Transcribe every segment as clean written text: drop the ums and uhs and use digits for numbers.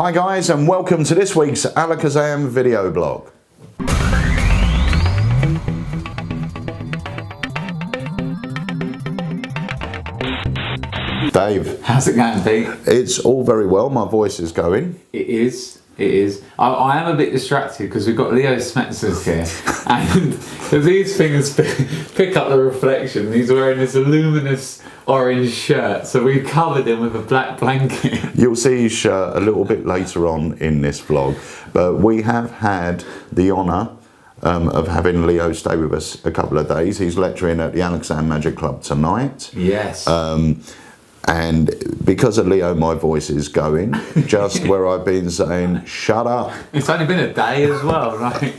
Hi guys, and welcome to this week's Alakazam Video Blog. Dave. How's it going, Pete? It's all very well, my voice is going. It is. I am a bit distracted because we've got Leo Smetzers here, and these things pick up the reflection. He's wearing this luminous orange shirt, so we covered him with a black blanket. You'll see his shirt a little bit later on in this vlog, but we have had the honour of having Leo stay with us a couple of days. He's lecturing at the Alakazam Magic Club tonight. Yes. And because of Leo, my voice is going, just where I've been saying, shut up. It's only been a day as well. Like,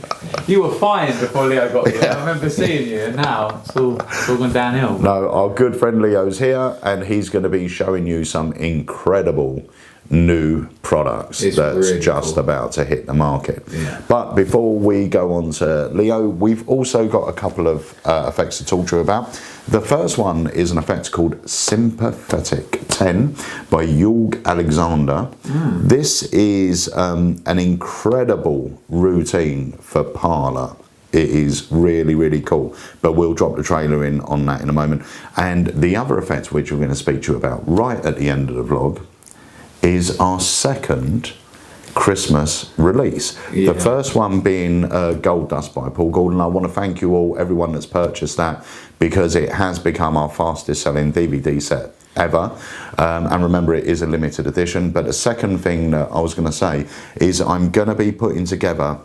you were fine before Leo got here. I remember seeing you, and now it's all gone downhill. No, our good friend Leo's here, and he's going to be showing you some incredible new products that's really just cool. about to hit the market. Yeah. But before we go on to Leo, we've also got a couple of effects to talk to you about. The first one is an effect called Sympathetic 10 by Alakazam. This is an incredible routine for parlour. It is really, really cool, but we'll drop the trailer in on that in a moment. And the other effect which we're going to speak to you about right at the end of the vlog is our second Christmas release. Yeah. The first one being Gold Dust by Paul Gordon. I want to thank you all, everyone that's purchased that, because it has become our fastest selling DVD set ever. And remember, it is a limited edition. But the second thing that I was going to say is I'm going to be putting together,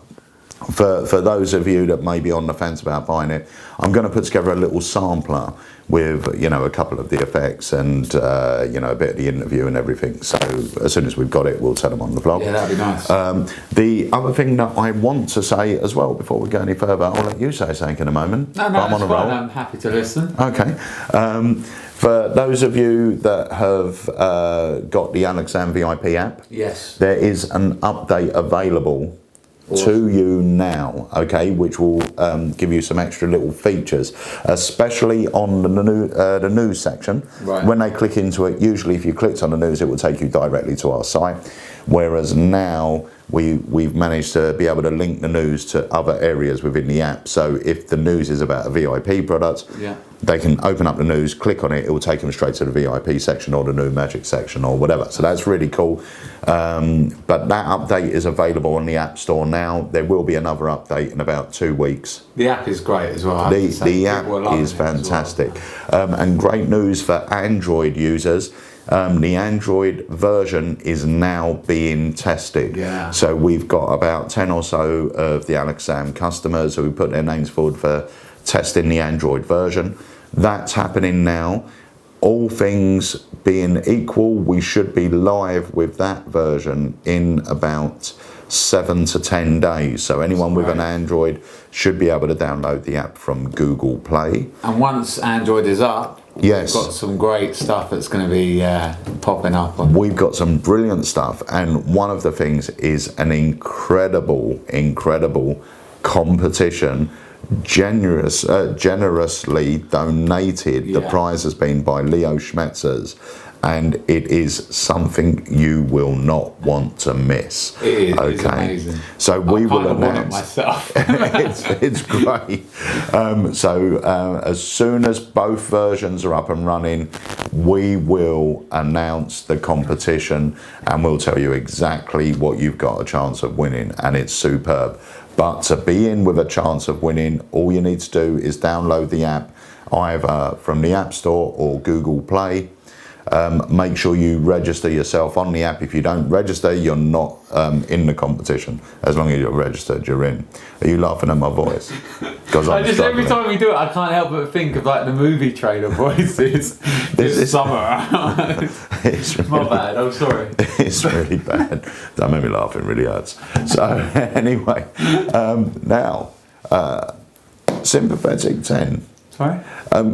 for those of you that may be on the fence about buying it, I'm going to put together a little sampler with, you know, a couple of the effects and, you know, a bit of the interview and everything. So as soon as we've got it, we'll tell them on the vlog. Yeah, that'd be nice. The other thing that I want to say as well, before we go any further, I'll let you say something in a moment. No, I'm on a roll. I'm happy to listen. Okay. For those of you that have got the Alakazam VIP app, Yes. there is an update available to you now, okay, which will give you some extra little features, especially on the news section. Right. When they click into it, usually if you clicked on the news, it will take you directly to our site, whereas now we've managed to be able to link the news to other areas within the app. So if the news is about a VIP product, Yeah. they can open up the news, click on it, it will take them straight to the VIP section or the new Magic section or whatever. So that's really cool. But that update is available on the App Store now. There will be another update in about 2 weeks. The app is great as well. The app is fantastic. And great news for Android users. The Android version is now being tested. Yeah. So we've got about 10 or so of the Alakazam customers who put their names forward for testing the Android version. That's happening now. All things being equal, we should be live with that version in about 7 to 10 days. So anyone with an Android should be able to download the app from Google Play. And once Android is up, yes, we've got some great stuff that's going to be popping up. We've got some brilliant stuff, and one of the things is an incredible competition, generously donated. Yeah. The prize has been by Leo Smetzers, and it is something you will not want to miss. It is, okay. it's amazing. So we will announce. Myself. it's great. As soon as both versions are up and running, we will announce the competition and we'll tell you exactly what you've got a chance of winning, and it's superb. But to be in with a chance of winning, all you need to do is download the app either from the App Store or Google Play. Make sure you register yourself on the app. If you don't register, you're not in the competition. As long as you're registered, you're in. Are you laughing at my voice? Because every time we do it, I can't help but think of like the movie trailer voices. This summer. It's really, my bad. I'm sorry. It's really bad. That made me laugh. It really hurts. So anyway, now Sympathetic 10. Sorry?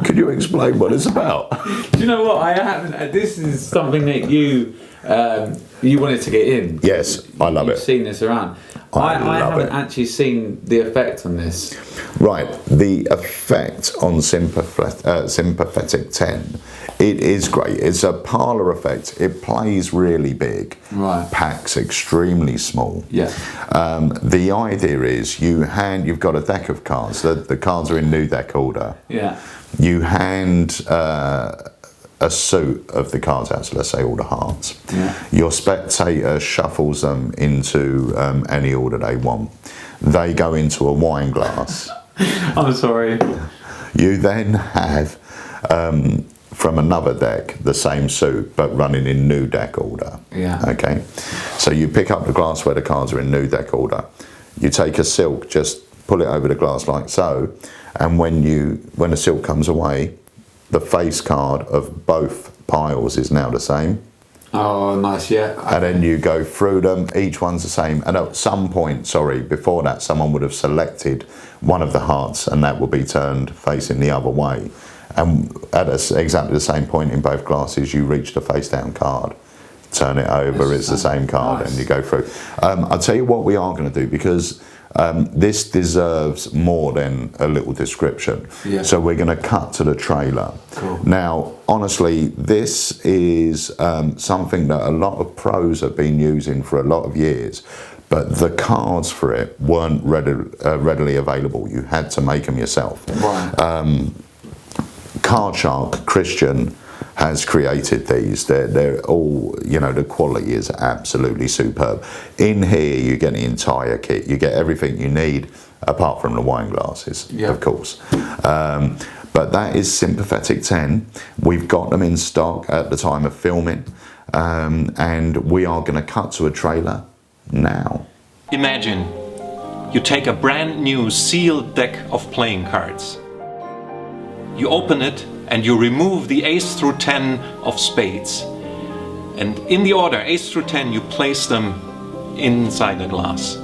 Could you explain what it's about? Do you know what? I haven't. This is something that you wanted to get in. Yes, I love it. You've seen this around. I love haven't it. actually seen the effect on this. Right, the effect on Sympathetic 10, it is great. It's a parlour effect. It plays really big. Right. Packs extremely small. Yeah. The idea is you've got a deck of cards. The cards are in new deck order. Yeah. You hand a suit of the cards out, so let's say all the hearts. Yeah. Your spectator shuffles them into any order they want. They go into a wine glass. I'm sorry. You then have from another deck the same suit but running in new deck order. Yeah. Okay. So you pick up the glass where the cards are in new deck order. You take a silk, just pull it over the glass like so, and when the silk comes away, the face card of both piles is now the same. Oh, nice, yeah. Okay. And then you go through them, each one's the same. And at some point, before that, someone would have selected one of the hearts and that would be turned facing the other way. And at exactly the same point in both glasses, you reach the face down card. Turn it over, it's the same card, nice. And you go through. I'll tell you what we are going to do, because this deserves more than a little description. Yeah. So we're going to cut to the trailer. Cool. Now, honestly, this is something that a lot of pros have been using for a lot of years, but the cards for it weren't readily available. You had to make them yourself. Right. Card Shark Christian has created these. They're all, the quality is absolutely superb. In here you get the entire kit. You get everything you need apart from the wine glasses, of course. But that is Sympathetic 10. We've got them in stock at the time of filming, and we are going to cut to a trailer now. Imagine you take a brand new sealed deck of playing cards. You open it and you remove the ace through 10 of spades. And in the order ace through 10, you place them inside the glass.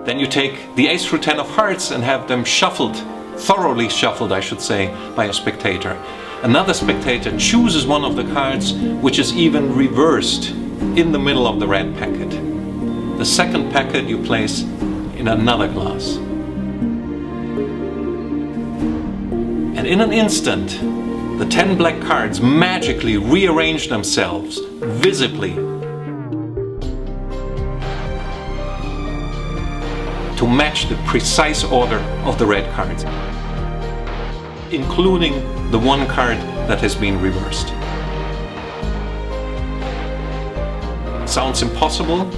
Then you take the ace through 10 of hearts and have them shuffled, thoroughly shuffled I should say, by a spectator. Another spectator chooses one of the cards which is even reversed in the middle of the red packet. The second packet you place in another glass. And in an instant, the 10 black cards magically rearrange themselves visibly to match the precise order of the red cards, including the one card that has been reversed. Sounds impossible?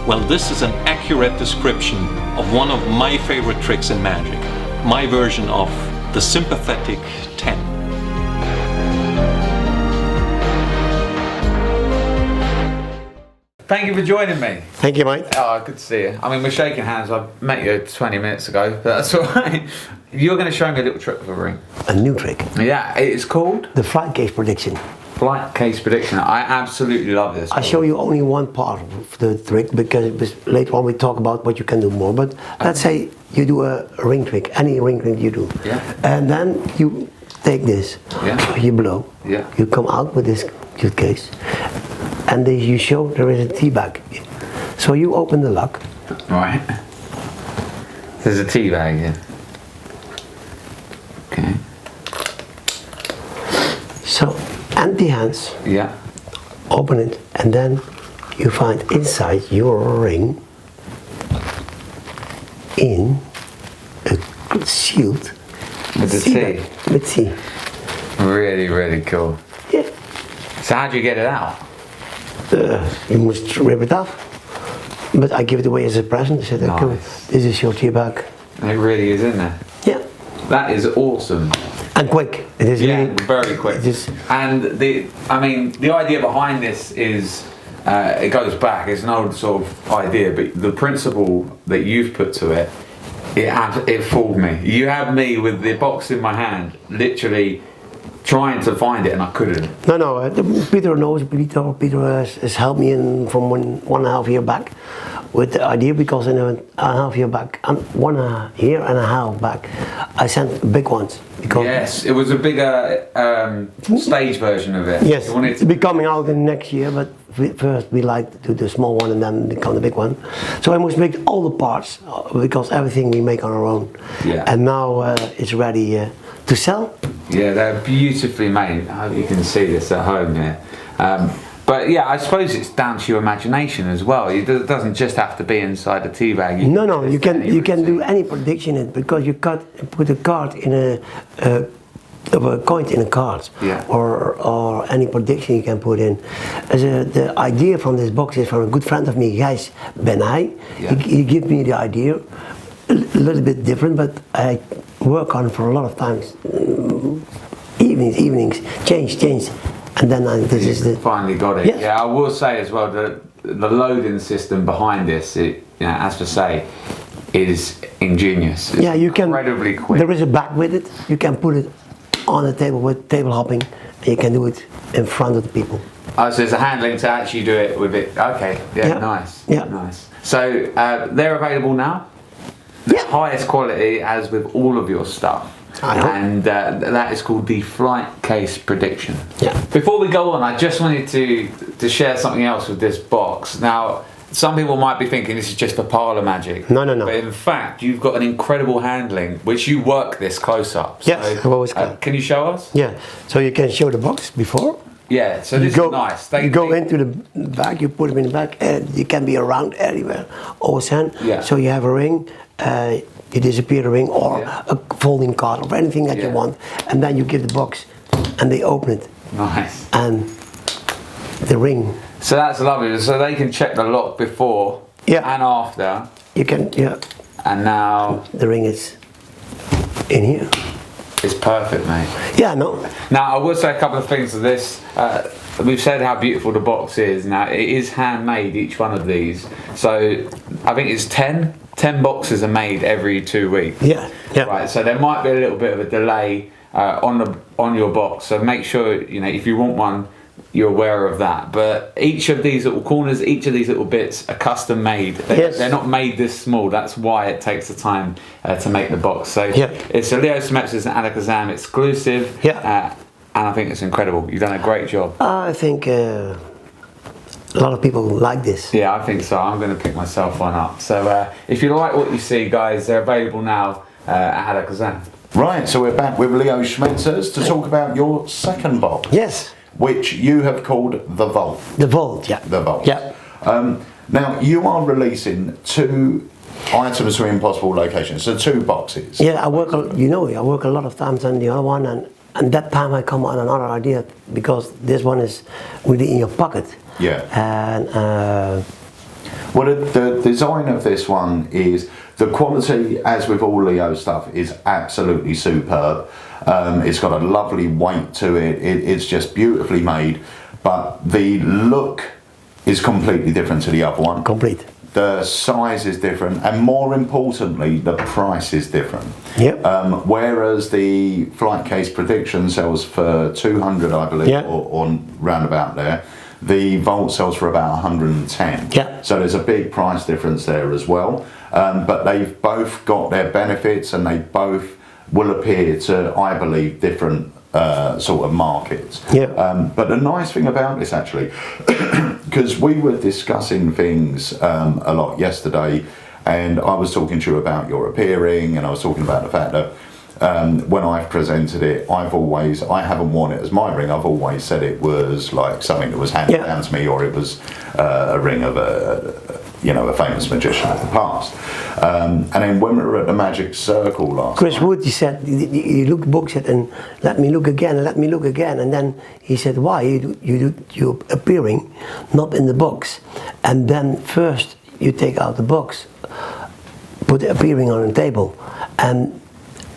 Well, this is an accurate description of one of my favorite tricks in Magic, my version of the Sympathetic 10. Thank you for joining me. Thank you, mate. Oh, good to see you. I mean, we're shaking hands. I met you 20 minutes ago, but that's all right. You're going to show me a little trick with a ring. A new trick. Yeah, it's called The flight case prediction. Flight Case Prediction. I absolutely love this. I'll show you only one part of the trick, because later on we talk about what you can do more. But let's say you do a ring trick, any ring trick you do. Yeah. And then you take this, you blow, you come out with this case, and then you show there is a tea bag. So you open the lock. Right. There's a tea bag here. Okay. So empty hands. Yeah. Open it, and then you find inside your ring in a sealed With the tea tea. bag, with tea. Really, really cool. Yeah. So how do you get it out? You must rip it off. But I give it away as a present. I said, okay, Nice. this is your tea bag. It really is in there. Yeah. That is awesome. And quick. It is Yeah, really very quick. it is, And the idea behind this is, it goes back. It's an old sort of idea, but the principle that you've put to it, it fooled me. You had me with the box in my hand, literally trying to find it, and I couldn't. No, Peter knows. Peter has helped me from one and a half year back. with the idea, because in a half year back, 1 year and a half back, I sent big ones. Because yes, it was a bigger stage version of it. Yes, wanted it'll be coming out in next year, but first we like to do the small one and then become the big one. So I must make all the parts, because everything we make on our own. Yeah. And now it's ready to sell. Yeah, they're beautifully made. I hope you can see this at home here. But yeah, I suppose it's down to your imagination as well. It doesn't just have to be inside a tea bag. No, you can do any prediction in it, because you put a card in a coin in a card, yeah. or any prediction you can put in. The idea from this box is from a good friend of me, Gijs Benai. Yeah. He gave me the idea, a little bit different, but I work on it for a lot of times. Evenings, change. And then this is the finally got it. Yes. Yeah, I will say as well that the loading system behind this, as to say, is ingenious. It's you can incredibly quick. There is a bag with it. You can put it on the table with table hopping, and you can do it in front of the people. Oh, so there's a handling to actually do it with it. Okay, yeah. Nice. Yeah. Nice. So they're available now. The highest quality, as with all of your stuff. And that is called the Flight Case Prediction. Yeah. Before we go on, I just wanted to share something else with this box. Now, some people might be thinking this is just for parlour magic. No. But in fact, you've got an incredible handling, which you work this close up. Yes, I've always got. Can you show us? Yeah. So you can show the box before. Yeah. So this is nice. You go into the bag. You put them in the bag, and you can be around anywhere. Always hand. Yeah. So you have a ring. You disappear the ring, or a folding card, or anything that you want, and then you give the box, and they open it. Nice. And the ring. So that's lovely. So they can check the lock before and after. You can, And now the ring is in here. It's perfect, mate. Yeah, no. Now I will say a couple of things to this. We've said how beautiful the box is. Now it is handmade, each one of these. So I think it's 10 boxes are made every 2 weeks. Yeah. Right. So there might be a little bit of a delay on your box. So make sure if you want one, you're aware of that. But each of these little corners, each of these little bits are custom made. They're not made this small. That's why it takes the time to make the box. So it's a Leo Smetzer's and Alakazam exclusive. Yeah. And I think it's incredible. You've done a great job. I think a lot of people like this. Yeah, I think so. I'm going to pick myself one up. So if you like what you see, guys, they're available now at Alakazam. Right, so we're back with Leo Schmetzers to talk about your second box. Yes. Which you have called The Vault. The Vault, yeah. The Vault. Yeah. Now, you are releasing 2 items from impossible locations, so 2 boxes. Yeah, I work a lot of times on the other one, and that time I come on another idea, because this one is really in your pocket. Yeah. And well, the design of this one is, the quality, as with all Leo stuff, is absolutely superb. It's got a lovely weight to it. It's just beautifully made, but the look is completely different to the other one. Complete. The size is different, and more importantly, the price is different. Yep. Whereas the Flight Case Prediction sells for 200, I believe, or round about there, the Vault sells for about 110. Yeah. So there's a big price difference there as well. But they've both got their benefits, and they both will appear to, I believe, different sort of markets. Yeah. But the nice thing about this, actually, because we were discussing things a lot yesterday, and I was talking to you about your appearing, and I was talking about the fact that when I've presented it, I haven't worn it as my ring. I've always said it was like something that was handed down to me, or it was a ring of a famous magician of the past. And then when we were at the Magic Circle last Chris night, Wood, he said, he looked at the book, said, and let me look again, and then he said, why? You appearing, not in the box. And then first you take out the box, put the appearing on the table, and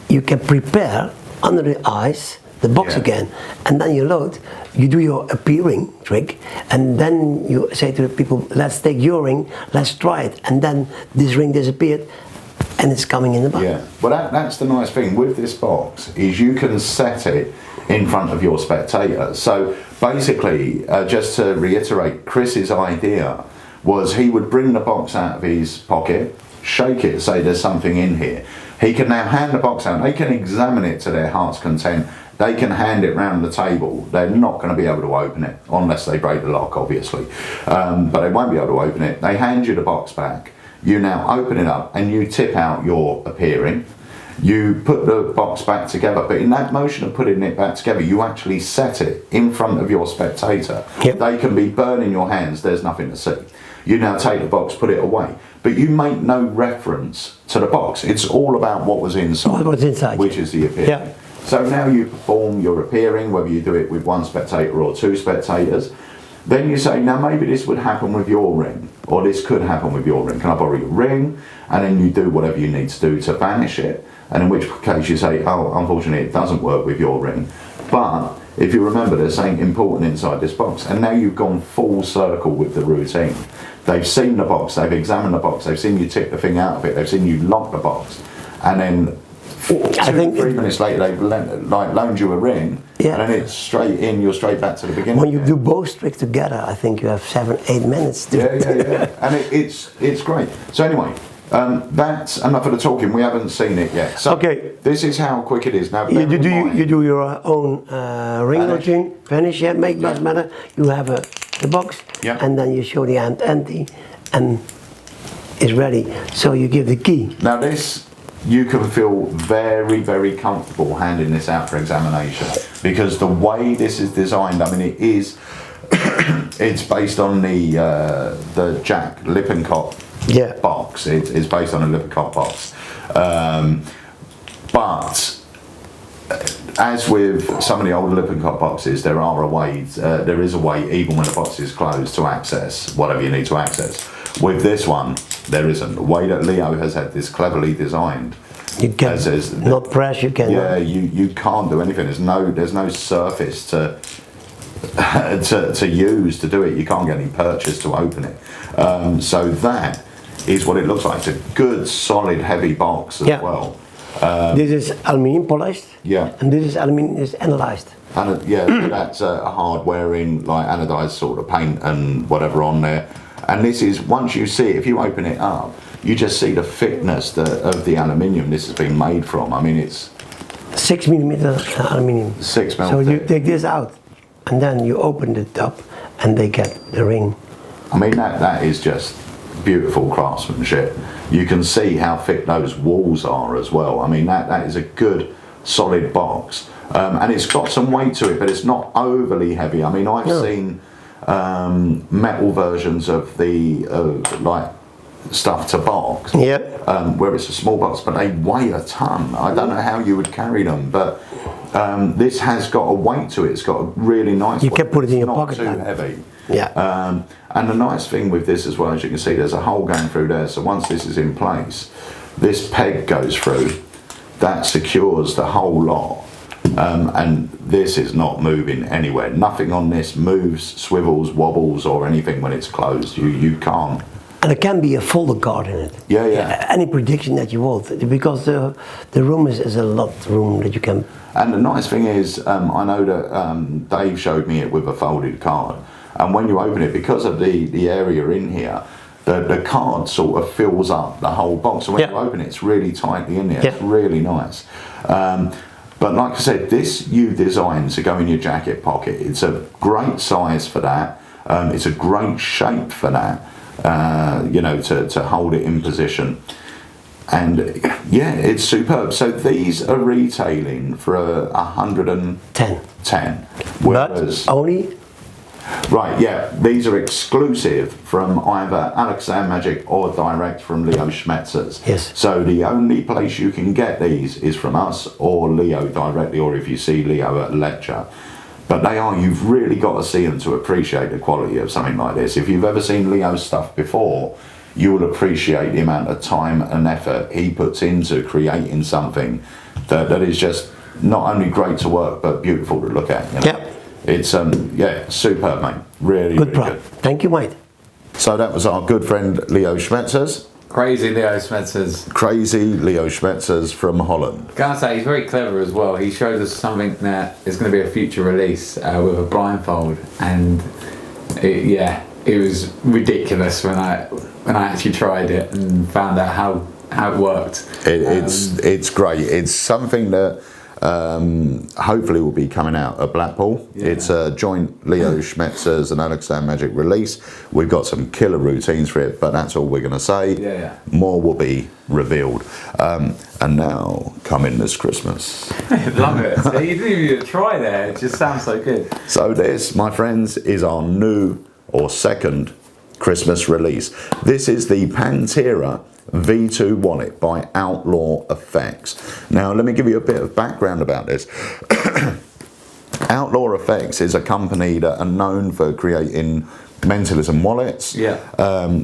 you can prepare under the eyes the box again, and then you load, you do your appearing trick, and then you say to the people, let's take your ring, let's try it, and then this ring disappeared, and it's coming in the box. Yeah, well that's the nice thing with this box, is you can set it in front of your spectator. So basically, just to reiterate, Chris's idea was he would bring the box out of his pocket, shake it, say there's something in here. He can now hand the box out. They can examine it to their heart's content. They can hand it round the table. They're not going to be able to open it unless they break the lock, obviously. But they won't be able to open it. They hand you the box back. You now open it up and you tip out your appearing. You put the box back together, but in that motion of putting it back together, you actually set it in front of your spectator. Yep. They can be burning your hands, there's nothing to see. You now take the box, put it away, but you make no reference to the box. It's all about what was inside. What was inside. Which is the appearing. Yeah. So now you perform your appearing, whether you do it with one spectator or two spectators. Then you say, now maybe this would happen with your ring, or this could happen with your ring. Can I borrow your ring? And then you do whatever you need to do to vanish it. And in which case you say, oh, unfortunately it doesn't work with your ring. But if you remember, there's something important inside this box. And now you've gone full circle with the routine. They've seen the box, they've examined the box, they've seen you tip the thing out of it, they've seen you lock the box. And then 3 minutes later they've loaned you a ring, Yeah. and then it's straight in, you're straight back to the beginning. When you do both tricks together, I think you have 7-8 minutes to Yeah. And it's great. So anyway, that's enough of the talking. We haven't seen it yet. So Okay. this is how quick it is. Now, You bear in mind- do your own ring Vanish. routine, finish, yeah, make doesn't matter. You have the box, Yeah. and then you show the hand empty, and it's ready. So you give the key. Now this, you can feel very, very comfortable handing this out for examination, because the way this is designed, I mean, it is, it's based on the Jack Lippincott Yeah. box. It's based on a Lippincott box. But as with some of the older Lippincott boxes, there is a way, even when the box is closed, to access whatever you need to access. With this one, there isn't. The way that Leo has had this cleverly designed, You can There's- not press. You can. yeah, you can't do anything. There's no surface to to use to do it. You can't get any purchase to open it. So that is what it looks like. It's a good, solid, heavy box as Yeah. well. This is aluminium polished. Yeah. And this is aluminium is analyzed. And that's a hard wearing, like anodized sort of paint and whatever on there. And this is, once you see it, if you open it up, you just see the thickness of the aluminium this has been made from. I mean, it's 6mm aluminium. 6 mil So you thick. take this out, and then you open it up, and they get the ring. I mean, that is just beautiful craftsmanship. You can see how thick those walls are as well. I mean, that is a good, solid box. And it's got some weight to it, but it's not overly heavy. I mean, I've seen metal versions of the like stuff to box, Yeah. where it's a small box, but they weigh a ton. I don't know how you would carry them, but this has got a weight to it. It's got a really nice You weight. can put it in your It's pocket not too then. heavy. Yeah. And the nice thing with this as well, as you can see, there's a hole going through there. So once this is in place, this peg goes through, that secures the whole lot. And this is not moving anywhere. Nothing on this moves, swivels, wobbles, or anything when it's closed. You can't. And there can be a folder card in it. Yeah. Any prediction that you want, because the room is a lot room that you can. And the nice thing is, I know that Dave showed me it with a folded card. And when you open it, because of the area in here, the card sort of fills up the whole box. So when you open it, it's really tightly in there. Yeah. It's really nice. But like I said, this you designed to go in your jacket pocket. It's a great size for that. It's a great shape for that, to hold it in position. And yeah, it's superb. So these are retailing for 110. 10. Whereas, But only. right, yeah, these are exclusive from either Alakazam Magic or direct from Leo Schmetzer's. Yes. So the only place you can get these is from us or Leo directly, or if you see Leo at a lecture. But you've really got to see them to appreciate the quality of something like this. If you've ever seen Leo's stuff before, you will appreciate the amount of time and effort he puts into creating something that is just not only great to work, but beautiful to look at. Yeah. It's superb, mate. Really, Good really product. Thank you, mate. So that was our good friend Leo Schmetzer's. Crazy Leo Schmetzer's. Crazy Leo Schmetzer's from Holland. Gotta say, he's very clever as well. He showed us something that is going to be a future release with a blindfold, and it was ridiculous when I actually tried it and found out how it worked. It's great. It's something that hopefully will be coming out at Blackpool. Yeah. It's a joint Leo Schmetzer's and Alakazam Magic release. We've got some killer routines for it, but that's all we're going to say. Yeah. More will be revealed. And now, coming this Christmas. Love it. So you didn't even try there. It just sounds so good. So this, my friends, is our new or second Christmas release. This is the Pantera V2 wallet by Outlaw Effects. Now, let me give you a bit of background about this. Outlaw Effects is a company that are known for creating mentalism wallets. Yeah.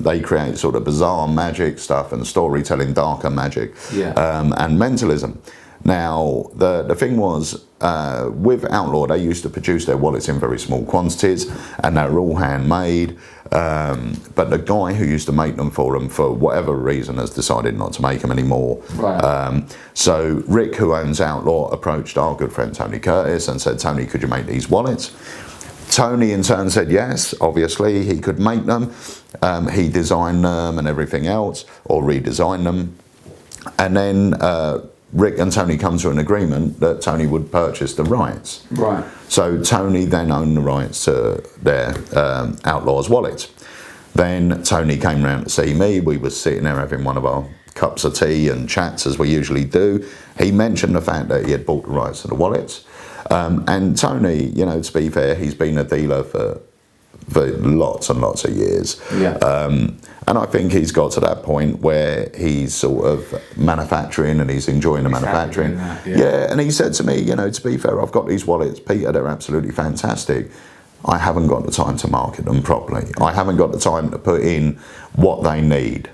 They create sort of bizarre magic stuff and storytelling, darker magic, and mentalism. Now, the thing was, with Outlaw, they used to produce their wallets in very small quantities, and they were all handmade. But the guy who used to make them, for whatever reason, has decided not to make them anymore. Right. So Rick, who owns Outlaw, approached our good friend Tony Curtis and said, Tony, could you make these wallets? Tony in turn said yes, obviously he could make them. He designed them and everything else, or redesigned them. And then Rick and Tony come to an agreement that Tony would purchase the rights. Right. So Tony then owned the rights to their Outlaws wallets. Then Tony came round to see me. We were sitting there having one of our cups of tea and chats as we usually do. He mentioned the fact that he had bought the rights to the wallets. And Tony, you know, to be fair, he's been a dealer for lots and lots of years. Yeah. And I think he's got to that point where he's sort of manufacturing and he's enjoying the manufacturing. Yeah, and he said to me, you know, to be fair, I've got these wallets, Peter, they're absolutely fantastic. I haven't got the time to market them properly. I haven't got the time to put in what they need.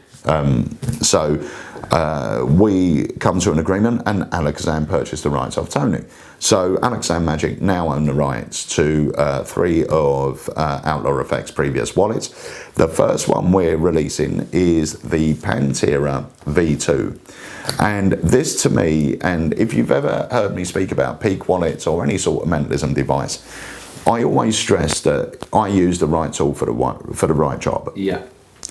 So we come to an agreement and Alakazam purchased the rights of Tony. So Alakazam Magic now own the rights to 3 of Outlaw Effects' previous wallets. The first one we're releasing is the Pantera V2. And this to me, and if you've ever heard me speak about peak wallets or any sort of mentalism device, I always stress that I use the right tool for the right job. Yeah.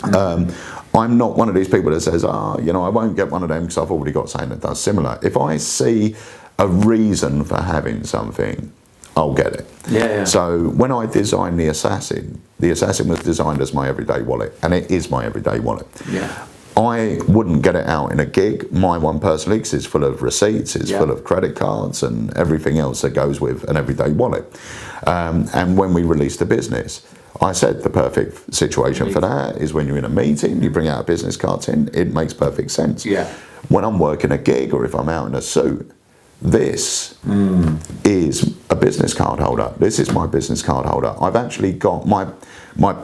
I'm not one of these people that says, you know, I won't get one of them because I've already got something that does similar. If I see a reason for having something, I'll get it. Yeah. So when I designed the Assassin was designed as my everyday wallet, and it is my everyday wallet. Yeah. I wouldn't get it out in a gig, my one personally, because it's full of receipts, it's full of credit cards and everything else that goes with an everyday wallet. And when we released the business, I said the perfect situation for that is when you're in a meeting, you bring out a business card tin, it makes perfect sense. Yeah. When I'm working a gig or if I'm out in a suit, this is a business card holder. This is my business card holder. I've actually got my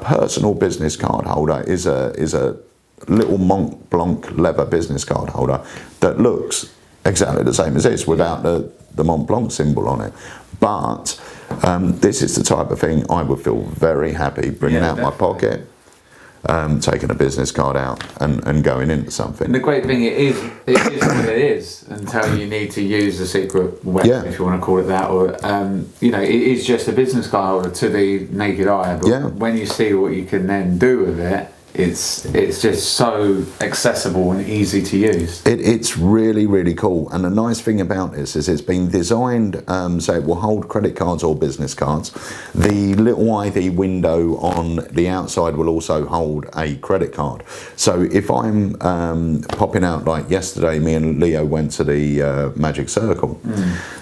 personal business card holder is a little Mont Blanc leather business card holder that looks exactly the same as this without the Mont Blanc symbol on it. But this is the type of thing I would feel very happy bringing out my pocket, taking a business card out and going into something. And the great thing it is what it is until you need to use a secret weapon, if you want to call it that, or you know, it is just a business card holder to the naked eye. But when you see what you can then do with it, it's just so accessible and easy to use. It's really, really cool. And the nice thing about this is it's been designed so it will hold credit cards or business cards. The little ID window on the outside will also hold a credit card. So if I'm popping out, like yesterday, me and Leo went to the Magic Circle.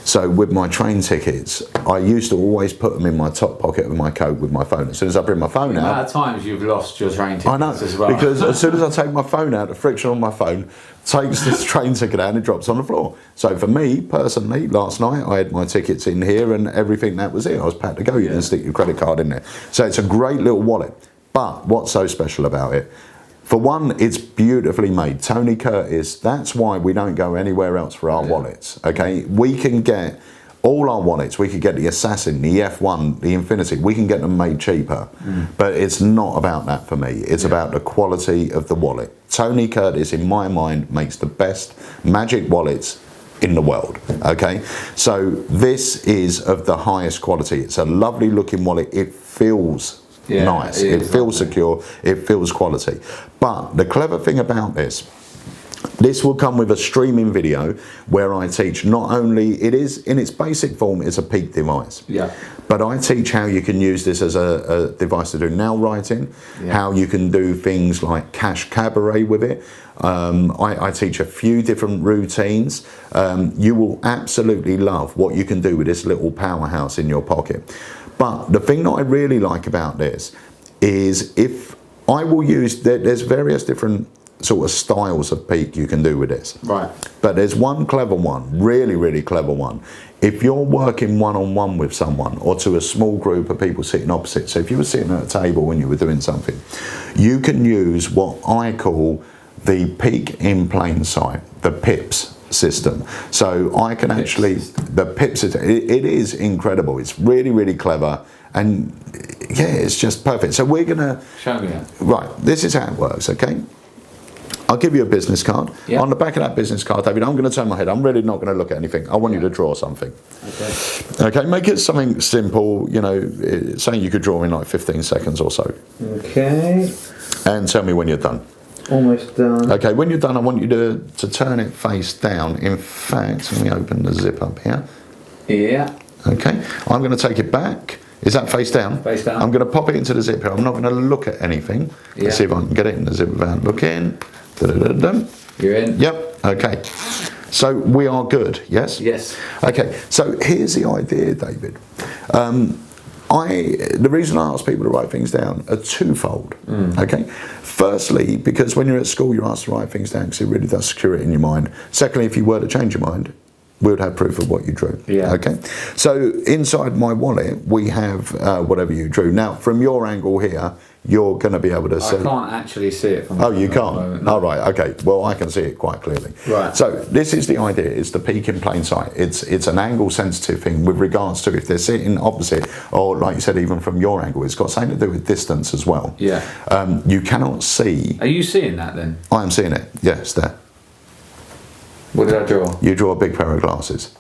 So with my train tickets, I used to always put them in my top pocket of my coat with my phone. As soon as I bring my phone out... At times you've lost your train tickets. I know, as well. because as soon as I take my phone out, the friction on my phone takes this train ticket out and it drops on the floor. So for me, personally, last night I had my tickets in here and everything, that was it. I was packed to go. You can stick your credit card in there. So it's a great little wallet. But what's so special about it? For one, it's beautifully made. Tony Curtis, that's why we don't go anywhere else for our wallets, okay? We can get all our wallets, we could get the Assassin, the F1, the Infinity, we can get them made cheaper. But it's not about that for me. It's about the quality of the wallet. Tony Curtis, in my mind, makes the best magic wallets in the world, okay? So this is of the highest quality. It's a lovely looking wallet. It feels nice. It feels secure. It feels quality. But the clever thing about this will come with a streaming video where I teach not only, it is in its basic form, it's a peak device. Yeah. But I teach how you can use this as a device to do nail writing, how you can do things like cash cabaret with it. I teach a few different routines. You will absolutely love what you can do with this little powerhouse in your pocket. But the thing that I really like about this is if I will use, there's various different sort of styles of peak you can do with this. Right. But there's one clever one, really, really clever one. If you're working one-on-one with someone or to a small group of people sitting opposite, so if you were sitting at a table when you were doing something, you can use what I call the peak in plain sight, the PIPS system. So I can actually, the PIPS system, it is incredible. It's really, really clever. And yeah, it's just perfect. So we're gonna show me that. Right, this is how it works, okay? I'll give you a business card. Yeah. On the back of that business card, David, I'm going to turn my head. I'm really not going to look at anything. I want you to draw something. Okay. Okay, make it something simple, you know, something you could draw in like 15 seconds or so. Okay. And tell me when you're done. Almost done. Okay, when you're done, I want you to turn it face down. In fact, let me open the zip up here. Yeah. Okay, I'm going to take it back. Is that face down? Face down. I'm going to pop it into the zip here. I'm not going to look at anything. Yeah. Let's see if I can get it in the zip without looking. Da-da-da-da. You're in? Yep, okay. So we are good, yes? Yes. Okay, so here's the idea, David. The reason I ask people to write things down are twofold, okay? Firstly, because when you're at school, you're asked to write things down because it really does secure it in your mind. Secondly, if you were to change your mind, we would have proof of what you drew. Yeah. Okay. So inside my wallet, we have whatever you drew. Now, from your angle here, you're going to be able to see. I can't actually see it from. Oh, you can't. No. Oh, right. Okay. Well, I can see it quite clearly. Right. So this is the idea. It's the peak in plain sight. It's an angle sensitive thing with regards to if they're sitting opposite, or like you said, even from your angle, it's got something to do with distance as well. Yeah. You cannot see. Are you seeing that then? I am seeing it. Yes, there. What did I draw? You draw a big pair of glasses.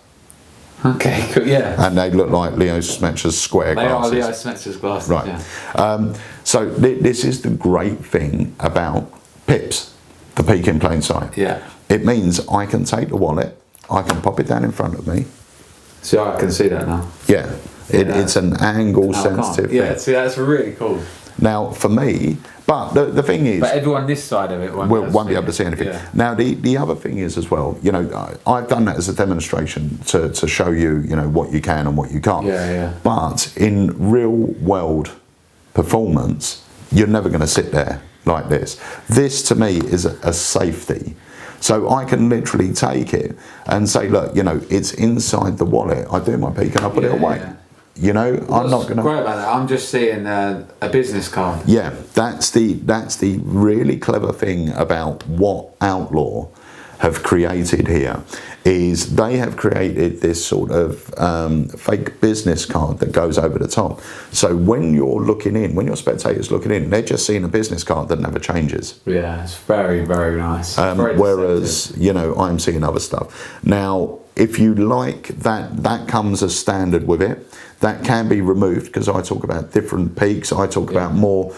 Okay, cool, yeah. And they look like Leo Smetcher's square glasses. They are Leo Smetcher's glasses, right. Yeah. So this is the great thing about PIPS, the peak in plain sight. Yeah. It means I can take the wallet, I can pop it down in front of me. So I can see that now. Yeah. It's an angle sensitive thing. Yeah, see, that's really cool. Now, for me, but the thing is, but everyone this side of it won't be able to see anything. Yeah. Now, the other thing is as well, you know, I've done that as a demonstration to show you, you know, what you can and what you can't. Yeah, yeah. But in real world performance, you're never going to sit there like this. This to me is a safety. So I can literally take it and say, look, you know, it's inside the wallet. I do my peak and I put it away. Yeah. You know, I'm not going to. Great about that. I'm just seeing a business card. Yeah, that's the really clever thing about what Outlaw have created here is they have created this sort of fake business card that goes over the top. So when you're looking in, when your spectators looking in, they're just seeing a business card that never changes. Yeah, it's very, very nice. Whereas, you know, I'm seeing other stuff. Now, if you like that comes as standard with it. That can be removed because I talk about different peaks. I talk about more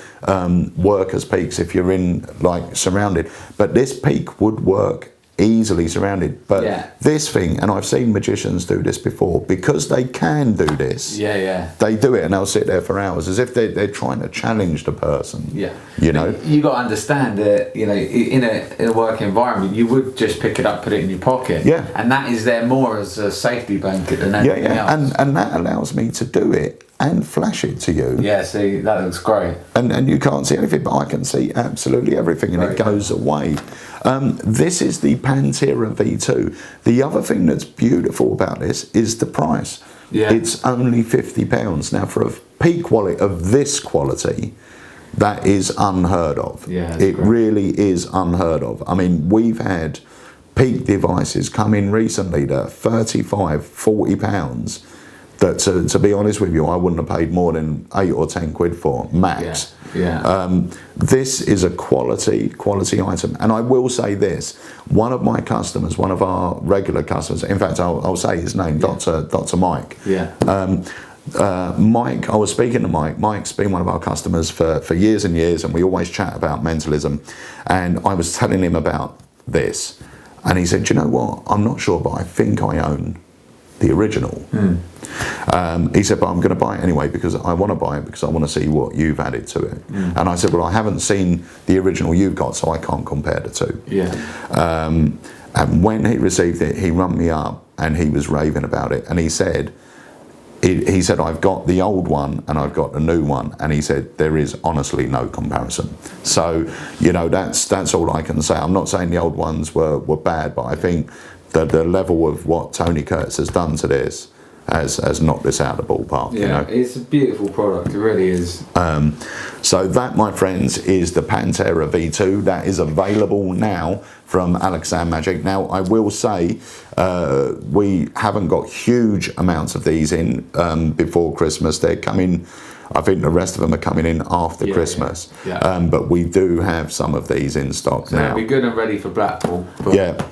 workers' peaks if you're in like surrounded. But this peak would work easily surrounded. But this thing, and I've seen magicians do this before, because they can do this. They do it and they'll sit there for hours as if they're trying to challenge the person. Yeah. You know. You got to understand that, you know, in a work environment, you would just pick it up, put it in your pocket. Yeah. And that is there more as a safety blanket than anything else. And that allows me to do it and flash it to you. Yeah, see, that looks great. And you can't see anything, but I can see absolutely everything, and it goes away. This is the Pantera V2. The other thing that's beautiful about this is the price. Yeah. It's only £50. Now, for a peak wallet of this quality, that is unheard of. Yeah, it really is unheard of. I mean, we've had peak devices come in recently that are £35, £40. That to be honest with you, I wouldn't have paid more than 8 or 10 quid for, max. This is a quality item. And I will say this, one of my customers, one of our regular customers, in fact, I'll say his name, Dr. Mike. Mike, I was speaking to Mike. Mike's been one of our customers for years and years, and we always chat about mentalism. And I was telling him about this, and he said, "Do you know what? I'm not sure, but I think I own the original." He said, "But I'm going to buy it anyway because I want to buy it because I want to see what you've added to it." And I said, "Well, I haven't seen the original you've got, so I can't compare the two." And when he received it, he rung me up and he was raving about it. And he said, I've got the old one and I've got the new one. And he said, there is honestly no comparison. So, you know, that's all I can say. I'm not saying the old ones were bad, but I think that the level of what Tony Curtis has done to this has knocked this out of the ballpark. Yeah, you know? It's a beautiful product, it really is. So that, my friends, is the Pantera V2. That is available now from Alakazam Magic. Now, I will say we haven't got huge amounts of these in before Christmas. They're coming, I think the rest of them are coming in after Christmas. But we do have some of these in stock so now. They'll be good and ready for Blackpool. But,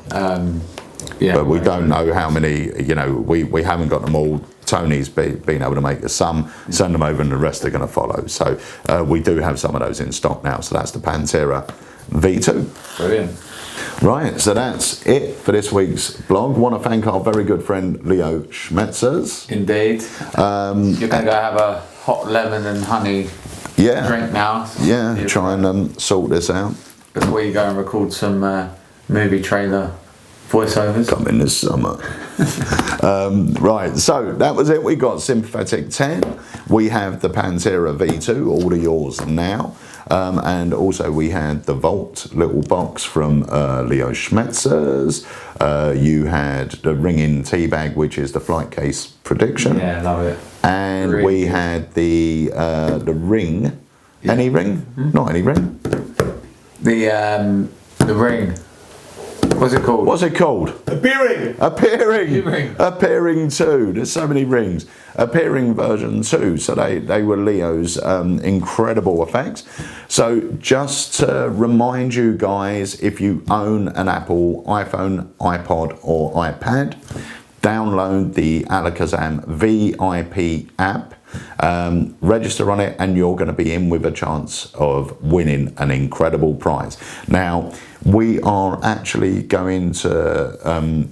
but we don't know how many, you know, we haven't got them all. Tony's been able to make us some, send them over, and the rest are going to follow. So we do have some of those in stock now. So that's the Pantera V2. Brilliant. Right, so that's it for this week's blog. Want to thank our very good friend Leo Schmetzers. Indeed. You're going to go have a hot lemon and honey drink now. Yeah, try and sort this out. Before you go and record some movie trailer voiceovers. Coming this summer. Right, so that was it. We got Sympathetic 10. We have the Pantera V2, all of yours now. And also we had the Vault little box from Leo Schmetzers. You had the ring-in tea bag, which is the flight case prediction. Yeah, love it. And really we had the ring. Yeah. Any ring? Not any ring. The ring. What's it called? What's it called? Appearing. Appearing 2. There's so many rings. Appearing version 2. So they were Leo's incredible effects. So just to remind you guys, if you own an Apple iPhone, iPod or iPad, download the Alakazam VIP app. Register on it and you're going to be in with a chance of winning an incredible prize. Now we are actually going to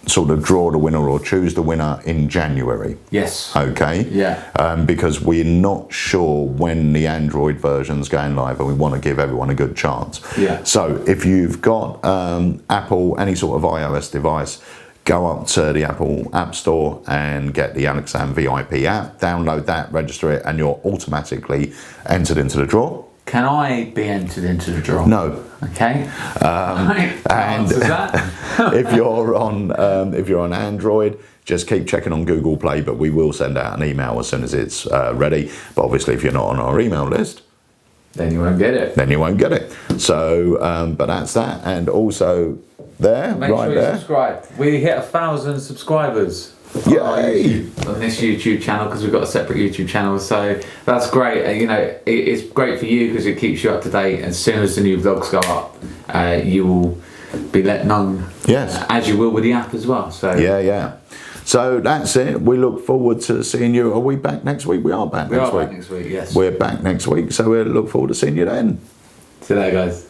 sort of draw the winner or choose the winner in January. Yes. Okay. Yeah. Because we're not sure when the Android version's going live and we want to give everyone a good chance. Yeah. So if you've got Apple, any sort of iOS device, go up to the Apple App Store and get the Alakazam VIP app, download that, register it, and you're automatically entered into the draw. Can I be entered into the draw? No. Okay. And if you're on Android, just keep checking on Google Play, but we will send out an email as soon as it's ready. But obviously, if you're not on our email list, then you won't get it. Then you won't get it. So, but that's that, and also there, make right sure there. You subscribe. We hit 1,000 subscribers. Yay! On this YouTube channel, because we've got a separate YouTube channel, so that's great. You know, it's great for you because it keeps you up to date. As soon as the new vlogs go up, you will be let known. Yes, as you will with the app as well. So yeah. So that's it. We look forward to seeing you. Are we back next week? We are back next week. Back next week. Yes, we're back next week. So we look forward to seeing you then. See you later, guys.